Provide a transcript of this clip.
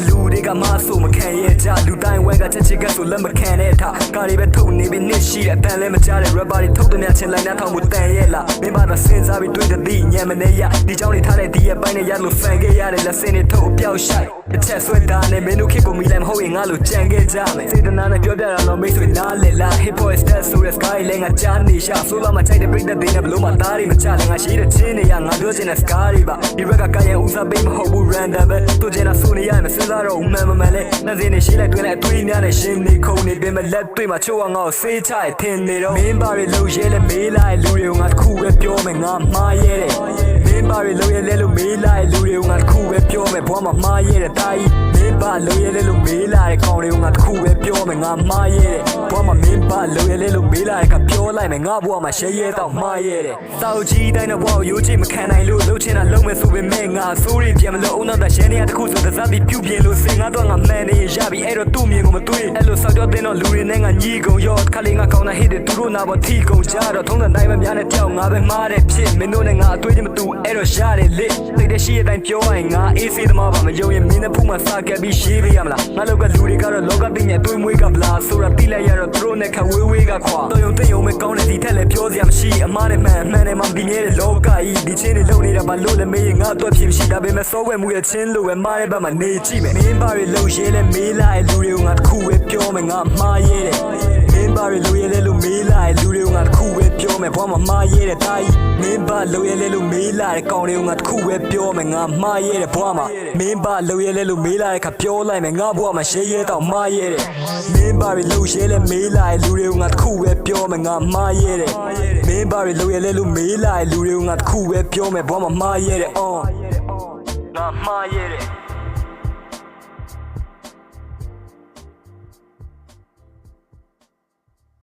လူတွေကမဆိုမခံရကြလူတိုင်းဝဲကချက်ချစ်ကဆိုလက်မခံတဲ့ထားကားတွေပဲထုတ်နေပြီးနှစ်ရှိတဲ့အတန်လဲမကြတဲ့ rapper တွေထုတ်တဲ့များချင်းလိုက်နှာထောင်မှုတန်ရဲ့လားမင်းပါတော့စဉ်းစားပြီးတွေးတဲ့ဒီညံမနေရဒီကြောင့်နေထားတဲ့ဒီရဲ့ပိုင်းနဲ့ရလို့ဖန်ခဲ့ရတယ်လက်စင်းတွေထုတ်အပြောက်ရှိုက်တစ်ချက်ဆွဲတာနဲ့မင်းတို့ခေကိုမီလိုက်မဟုတ်ရင်ငါလိုကြံခဲ့ကြမယ်စေတနာနဲ့ပြောပြတာတော့မိတ်ဆွေနားလေလား hip hop stats ဆိုတဲ့ sky လဲငါကြားနေရှာဆိုလာမှချိုက်တဲ့ပြိတ္တတွေနဲ့ဘလို့မှသားတွေမချလဲငါရှိတဲ့ချင်းတွေရငါပြောချင်တဲ့ sky တွေပါဒီဘက်ကကာယဥစားပေးမဟုတ်ဘူး random ပဲတို့ချင်တာဆိုနေရမယ်စဉ်းစားတော့မှန်မမှန်လဲနှစင်းနေရှိလိုက်တွင်လိုက်အသွေးများနဲ့ရှင်နေခုံနေပြင်မဲ့လက်တွေ့မှာချို့ကငါ့ကိုစေးချရထင်နေတော့မင်းပါတွေလှုပ်ရဲလဲမေးလိုက်လူတွေကိုငါတစ်ခုပဲပြောမယ်ငါမှားရဲတယ်မင်းပါတွေလှုပ်ရဲလဲလို့မေးလိုက်လူတွေကိုငါတစ်ခုပဲပြောမယ်ဘွားမှာမှားရဲတယ်တာကြီးမင်းပါလှုပ်ရဲလဲလို့မေးလိုက်ကောင်တွေကိုငါတစ်ခုပဲပြောမယ်ငါမှားရဲတယ်ဘွားမှာမင်းပါလှုပ်ရဲလဲလို့မေးလိုက်ကပြောလိုက်မယ်ငါဘွားမှာရှဲရဲတော့မှားရဲတယ်တောက်ကြီးတိုင်းတော့ဘွားကိုရိုးချစ်မခံနိုင်လို့လှုပ်ချင်တာလုံးမယ်ဆိုပေမဲ့ငါဆိုးရီပြန်မလို့အုံနောက်တာရှဲနေရတစ်ခုဆိုတစားပြီးပြုတ်ပြင်းလို့စင်ငါတော့ငါမှန်နေရပြီအဲ့တော့သူ့မြင်ကိုမတွေ့အဲ့လိုစောက်ကြောတင်တော့လူတွေနဲ့ငါညီကုန်ရောခါလေးငါကောင်းတာဟစ်တယ်သူတို့နာပေါ်ထီကုန်ကြတော့ထုံးတဲ့တိုင်းပဲများနဲ့ကြောက်ငါပဲမှားတဲ့ဖြစ်မင်းတို့နဲ့ငါအတွေ့အကြုံမတူအဲ့တော့ရတယ်လေသိတဲ့ရှိတဲ့အတိုင်းပြောရရင်ငါအေးစေးသမားပါမယုံရင်မင်းနဲ့ဖူးမှစကက်ပြီးရှေးပေးရမလားငါလောက်ကလူတွေကတော့လောကသိမြဲအတွေ့အမွေးကဗလာဆိုတာတိလိုက်ရတော့သူတို့နဲ့ခဝေးကခွာတော်ယုံသိယုံမဲ့ကောင်းတဲ့ဒီထက်လည်းပြောစရာမရှိအမားနဲ့မှန်တယ်မှဒီမြဲတဲ့လောကကြီးဒီချင်းတွေလုံနေတာဘာလို့လဲမေးရင်ငါတော့ဖြစ်မရှိဒါပေမဲ့စောဝဲမှုရဲ့ချင်းလို့ပဲမားတဲ့ဘက်မှာနေကြည့်မယ်မင်းပါတွေလုံရဲလဲမေးလိုက်လူတွေကိုငါတစ်ခုပဲပြောမယ်ငါမှားရဲတယ်မင်းပါတွေလုံရဲလဲလို့မေးလိုက်လူတွေကိုငါတစ်ခုပဲပြောမယ်ဘွားမှာမှားရဲတယ်တာကြီးမင်းပါလုံရဲလဲလို့မေးလိုက်ကောင်တွေကိုငါတစ်ခုပဲပြောမယ်ငါမှားရဲတယ်ဘွားမှာမင်းပါလုံရဲလဲလို့မေးလိုက်ခပြောလိုက်မယ်ငါဘွားမှာရှဲရဲတော့မှားရဲတယ်မင်းပါတွေလုံရဲလဲမေးလိုက်လူတွေကိုငါတစ်ခုပဲပြောမယ်ငါမှားရဲတယ်မင်းပါတွေလုံရဲလဲလို့မေးလိုက်လူတွေကိုငါတစ်ခုပဲပြောမယ်ဘွားမှာမှားရဲတယ်ငါမှားရဲတယ်